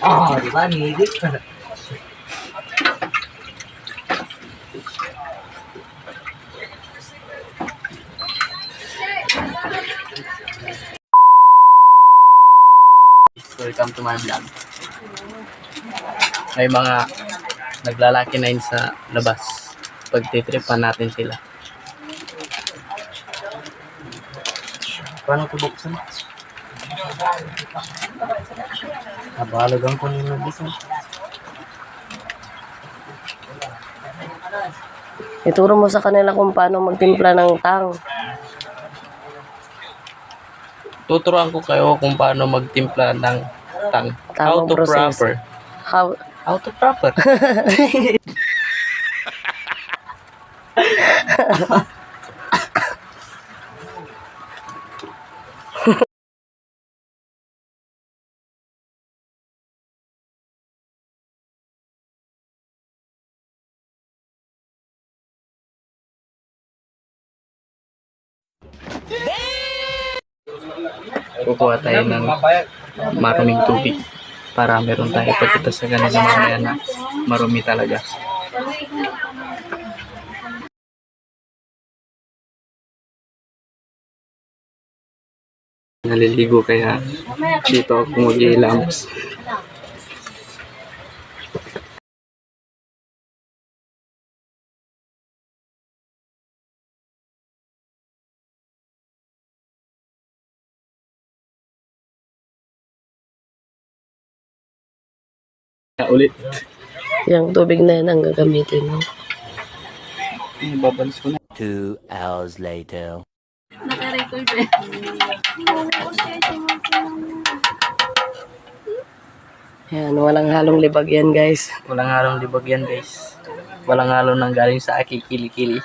Oh, di ba? Nihigit. Welcome to my vlog. May mga naglalaki na yun sa labas. Pagtitripan natin sila. Paano ito buksan? Nabalagang ko nila dito. Ituro mo sa kanila kung paano magtimpla ng tang. Tuturuan ko kayo kung paano magtimpla ng tang. How Tamang to process. proper. How to proper. Kukuha tayo ng maruming tubig para meron tayo pagkita sa kanila mamaya na marumi talaga. Naliligo kaya dito ako mag-ilams. Ulit. Yung tubig na yan ang gagamitin mo. Babalis ko na. 2 hours later. Naka-record eh. Yan, walang halong libag yan, guys. Walang halong libag yan, guys. Walang halong nang galing sa aki kili-kili.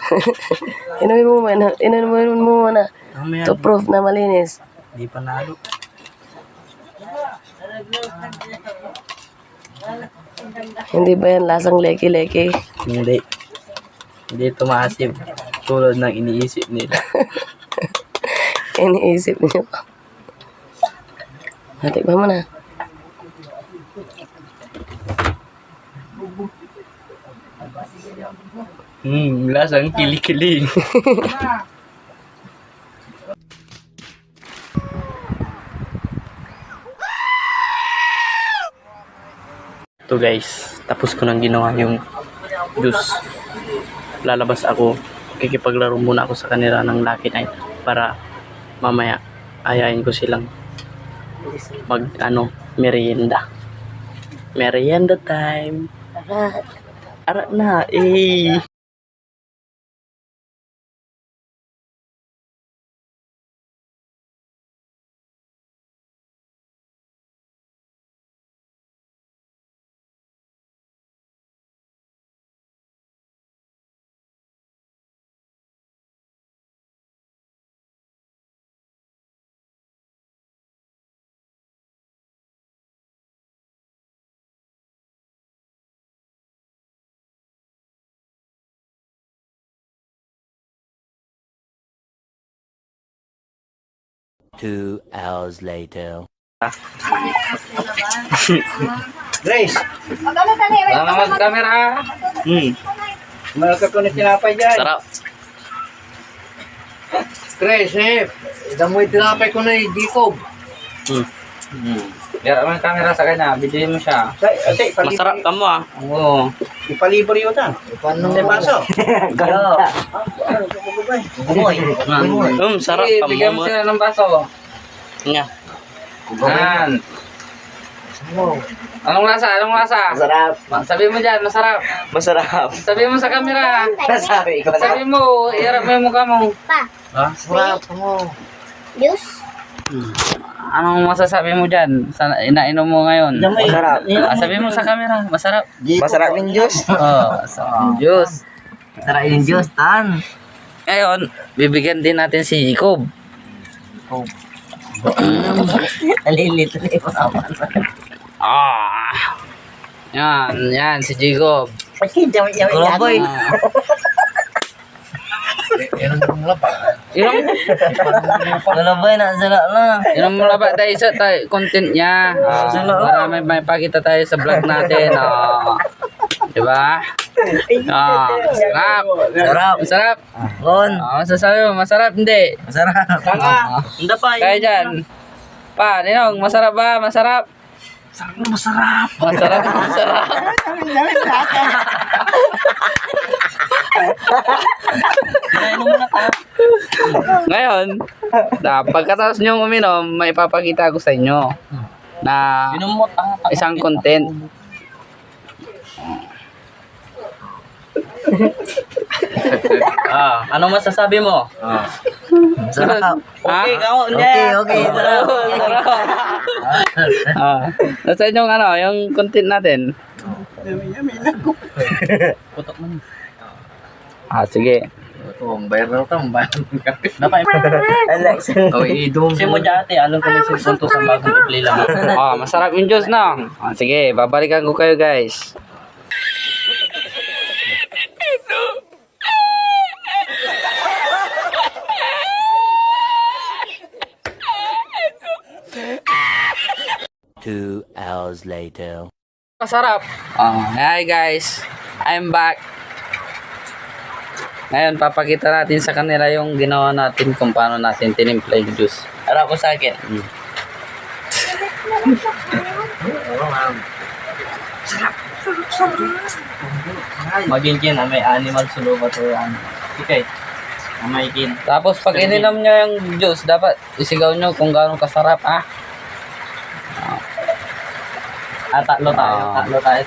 Inumin mo muna. Inumin mo muna. Mamaya, To proof na malinis. di pa nalo. Hindi ba yan lasang leki-leki? Hindi. Hindi tumaasib. Tulad ng iniisip nila. Iniisip niyo. Natikman mo na. Lasang kili-kili. Ito guys, tapos ko nang ginawa yung juice. Lalabas ako, kikipaglaro muna ako sa kanila ng Lucky Night para mamaya ayayin ko silang mag merienda. Merienda time. Arat na eh. Two hours later. Grace, tama mag-camera. Malaka ko na tinapay dyan. Sarap. Grace, damoy tinapay ko na dikob. Kaya ang camera sa kanya, bidyoin mo siya. Masarap ka mo ah. Oo. Ipalibre yun ta. Paano mo baso? Ganda. Gumoy. Sarap ka mo. Bigyan mo sila ng baso. Nga. Yan. Anong lasa? Anong lasa? Masarap. Sabi mo dyan, masarap. Masarap. Sabi mo sa camera. Sabi ko. Sabi mo, iharap mo yung mukha mo. Masarap mo. Juice? Anong masasabi mo dyan? Sa inainom mo ngayon? Masarap. Sabi mo sa camera, masarap. Masarap yung juice. Oh, masarap yung juice. Masarap yung juice, tan. Ngayon, bibigyan din natin si Jacob. Alilito na yung Yan, si Jacob. Kulokoy. Inom, Lalabay na, sala na. inom mo na ba tayo sa content niya? Para may pakita tayo sa vlog natin. Diba? Sarap. Sarap. Masarap. Gon. Masasabi mo, masarap hindi. Masarap. Hindi pa. Kaya dyan. Pa, Ninong, masarap ba? Masarap. Masarap. Masarap. Ngayon, pagkatapos niyong uminom, may ipapakita ko sa inyo na isang content. Ano masasabi mo? Sarap. Okay, Okay. Sarap. Nasa inyong yung content natin. Sige. Bayar na ito, bayar ng kape. Election. Kasi mo dati, anong komisyon punto sa bagong i-play lang. Masarap yung juice na. Sige, babalikan ko kayo guys. Two hours later. Masarap. Hi guys. I'm back. Ngayon, papakita natin sa kanila yung ginawa natin kung paano natin tinimpla yung juice. Harap ko sa akin. Magiging may animal sulubat o okay. May kin. Tapos, pag ininom nyo yung juice, dapat isigaw nyo kung gaano kasarap, Tatlo tayo. Tatlo tayo.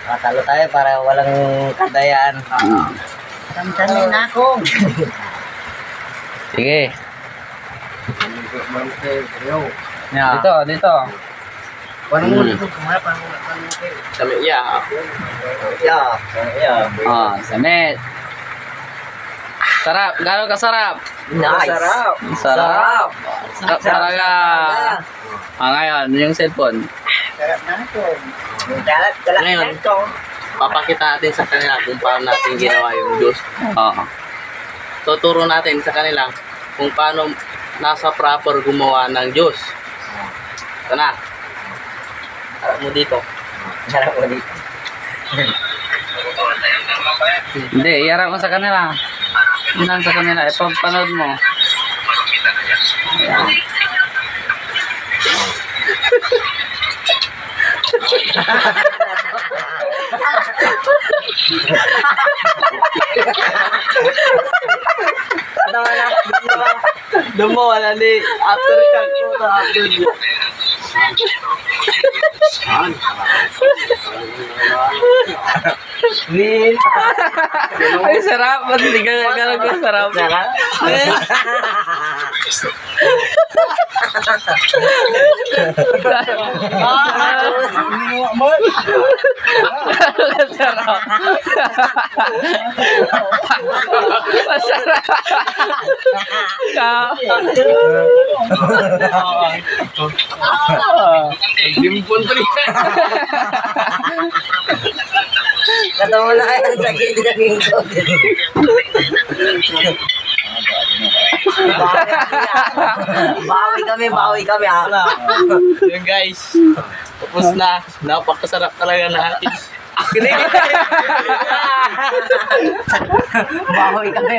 Matalo tayo para walang kadayaan. Samsamin ako. Sige. Yeah. Dito. Parang mo dito kumaya, parang mo Kami, yeah. Samit. Sarap. Gaano kasarap? Nice. Sarap. Sarap talaga. Ngayon, yung cellphone. Ngayon, papakita natin sa kanila kung paano natin ginawa yung juice. Tuturo natin sa kanila kung paano nasa proper gumawa ng juice. Ito na. Harap mo dito. Hindi, iharap mo sa kanila. Inan sa kanila. Ipapanood mo. Ayan. Wala ni after shot ko na after niya. Ay, sarap. Ba't hindi ka ganun ka sarap? Sarap. Masarap. Dimpon pa rin. Katawa na kayo sa gilid ko. Bawi kami. Yun guys. Tapos na. Napakasarap talaga na akin. Bawi kami.